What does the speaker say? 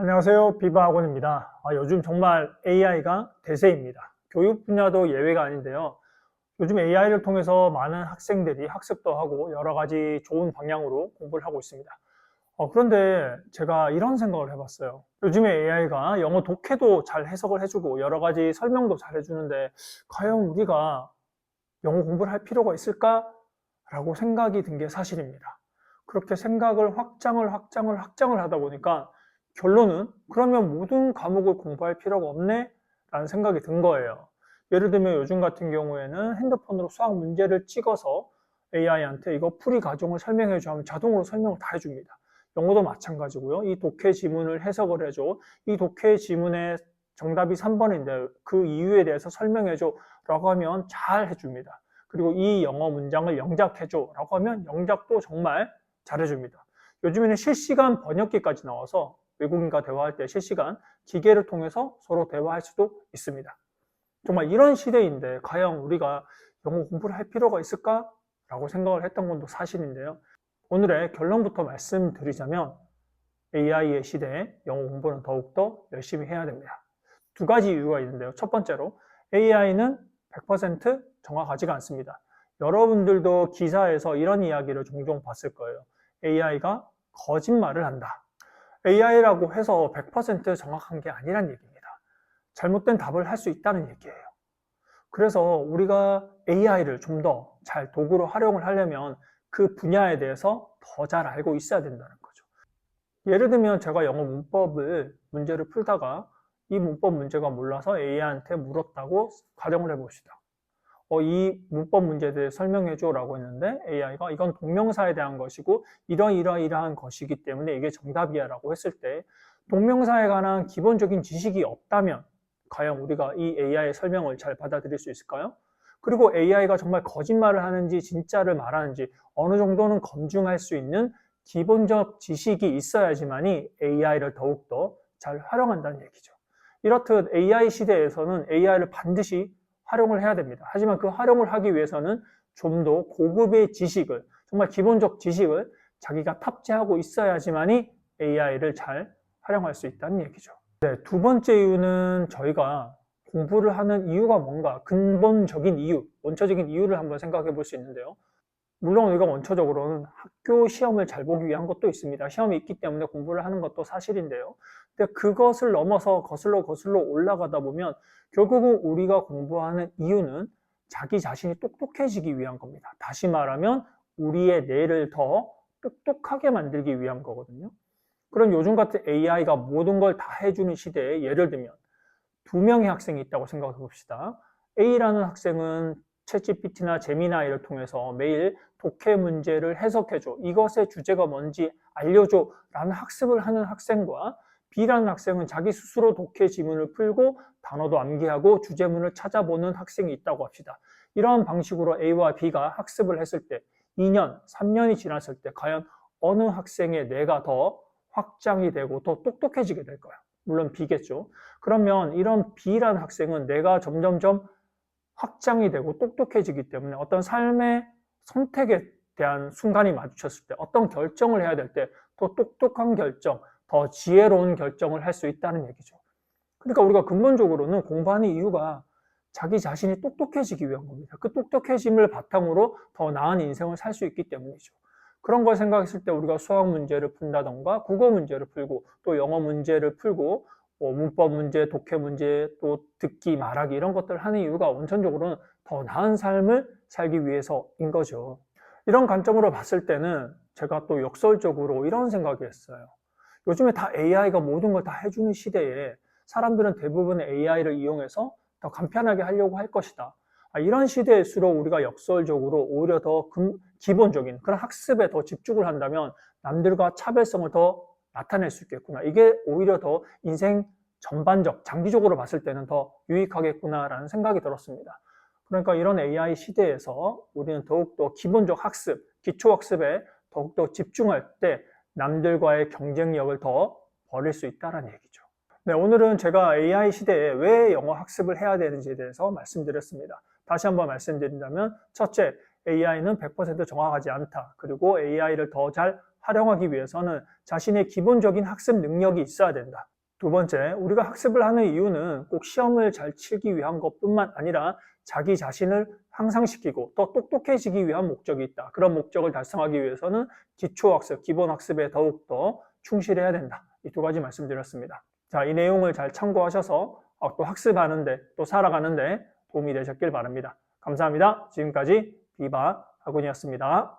안녕하세요. 비바학원입니다. 요즘 정말 AI가 대세입니다. 교육 분야도 예외가 아닌데요. 요즘 AI를 통해서 많은 학생들이 학습도 하고 여러 가지 좋은 방향으로 공부를 하고 있습니다. 그런데 제가 이런 생각을 해봤어요. 요즘에 AI가 영어 독해도 잘 해석을 해주고 여러 가지 설명도 잘 해주는데 과연 우리가 영어 공부를 할 필요가 있을까라고 생각이 든 게 사실입니다. 그렇게 생각을 확장을 하다 보니까 결론은 그러면 모든 과목을 공부할 필요가 없네? 라는 생각이 든 거예요. 예를 들면 요즘 같은 경우에는 핸드폰으로 수학 문제를 찍어서 AI한테 이거 풀이 과정을 설명해 줘 하면 자동으로 설명을 다 해줍니다. 영어도 마찬가지고요. 이 독해 지문을 해석을 해줘. 이 독해 지문의 정답이 3번인데 그 이유에 대해서 설명해 줘 라고 하면 잘 해줍니다. 그리고 이 영어 문장을 영작해 줘 라고 하면 영작도 정말 잘해줍니다. 요즘에는 실시간 번역기까지 나와서 외국인과 대화할 때 실시간 기계를 통해서 서로 대화할 수도 있습니다. 정말 이런 시대인데 과연 우리가 영어 공부를 할 필요가 있을까? 라고 생각을 했던 것도 사실인데요. 오늘의 결론부터 말씀드리자면 AI의 시대에 영어 공부는 더욱더 열심히 해야 됩니다. 두 가지 이유가 있는데요. 첫 번째로 AI는 100% 정확하지가 않습니다. 여러분들도 기사에서 이런 이야기를 종종 봤을 거예요. AI가 거짓말을 한다. AI라고 해서 100% 정확한 게 아니란 얘기입니다. 잘못된 답을 할 수 있다는 얘기예요. 그래서 우리가 AI를 좀 더 잘 도구로 활용을 하려면 그 분야에 대해서 더 잘 알고 있어야 된다는 거죠. 예를 들면 제가 영어 문법을 문제를 풀다가 이 문법 문제가 몰라서 AI한테 물었다고 가정을 해봅시다. 이 문법 문제에 대해 설명해줘 라고 했는데 AI가 이건 동명사에 대한 것이고 이러이러이러한 것이기 때문에 이게 정답이야 라고 했을 때 동명사에 관한 기본적인 지식이 없다면 과연 우리가 이 AI의 설명을 잘 받아들일 수 있을까요? 그리고 AI가 정말 거짓말을 하는지 진짜를 말하는지 어느 정도는 검증할 수 있는 기본적 지식이 있어야지만이 AI를 더욱더 잘 활용한다는 얘기죠. 이렇듯 AI 시대에서는 AI를 반드시 활용을 해야 됩니다. 하지만 그 활용을 하기 위해서는 좀 더 고급의 지식을, 정말 기본적 지식을 자기가 탑재하고 있어야지만이 AI를 잘 활용할 수 있다는 얘기죠. 네, 두 번째 이유는 저희가 공부를 하는 이유가 뭔가 근본적인 이유, 원초적인 이유를 한번 생각해 볼 수 있는데요. 물론 우리가 원초적으로는 학교 시험을 잘 보기 위한 것도 있습니다. 시험이 있기 때문에 공부를 하는 것도 사실인데요. 근데 그것을 넘어서 거슬러 올라가다 보면 결국은 우리가 공부하는 이유는 자기 자신이 똑똑해지기 위한 겁니다. 다시 말하면 우리의 뇌를 더 똑똑하게 만들기 위한 거거든요. 그럼 요즘 같은 AI가 모든 걸 다 해주는 시대에 예를 들면 두 명의 학생이 있다고 생각해 봅시다. A라는 학생은 챗GPT나 제미나이를 통해서 매일 독해 문제를 해석해줘. 이것의 주제가 뭔지 알려줘. 라는 학습을 하는 학생과 B라는 학생은 자기 스스로 독해 지문을 풀고 단어도 암기하고 주제문을 찾아보는 학생이 있다고 합시다. 이러한 방식으로 A와 B가 학습을 했을 때 2년, 3년이 지났을 때 과연 어느 학생의 뇌가 더 확장이 되고 더 똑똑해지게 될까요? 물론 B겠죠. 그러면 이런 B라는 학생은 내가 점점점 확장이 되고 똑똑해지기 때문에 어떤 삶의 선택에 대한 순간이 마주쳤을 때 어떤 결정을 해야 될 때 더 똑똑한 결정, 더 지혜로운 결정을 할 수 있다는 얘기죠. 그러니까 우리가 근본적으로는 공부하는 이유가 자기 자신이 똑똑해지기 위한 겁니다. 그 똑똑해짐을 바탕으로 더 나은 인생을 살 수 있기 때문이죠. 그런 걸 생각했을 때 우리가 수학 문제를 푼다던가 국어 문제를 풀고 또 영어 문제를 풀고 문법 문제, 독해 문제, 또 듣기, 말하기 이런 것들을 하는 이유가 원천적으로는 더 나은 삶을 살기 위해서인 거죠. 이런 관점으로 봤을 때는 제가 또 역설적으로 이런 생각이 했어요. 요즘에 다 AI가 모든 걸 다 해주는 시대에 사람들은 대부분 AI를 이용해서 더 간편하게 하려고 할 것이다. 이런 시대일수록 우리가 역설적으로 오히려 더 기본적인 그런 학습에 더 집중을 한다면 남들과 차별성을 더 나타낼 수 있겠구나. 이게 오히려 더 인생 전반적, 장기적으로 봤을 때는 더 유익하겠구나라는 생각이 들었습니다. 그러니까 이런 AI 시대에서 우리는 더욱더 기본적 학습, 기초학습에 더욱더 집중할 때 남들과의 경쟁력을 더 벌일 수 있다는 얘기죠. 네, 오늘은 제가 AI 시대에 왜 영어 학습을 해야 되는지에 대해서 말씀드렸습니다. 다시 한번 말씀드린다면 첫째, AI는 100% 정확하지 않다. 그리고 AI를 더 잘 활용하기 위해서는 자신의 기본적인 학습 능력이 있어야 된다. 두 번째, 우리가 학습을 하는 이유는 꼭 시험을 잘 치기 위한 것뿐만 아니라 자기 자신을 향상시키고 더 똑똑해지기 위한 목적이 있다. 그런 목적을 달성하기 위해서는 기초학습, 기본학습에 더욱더 충실해야 된다. 이 두 가지 말씀드렸습니다. 자, 이 내용을 잘 참고하셔서 또 학습하는데 또 살아가는데 도움이 되셨길 바랍니다. 감사합니다. 지금까지 비바 학원이었습니다.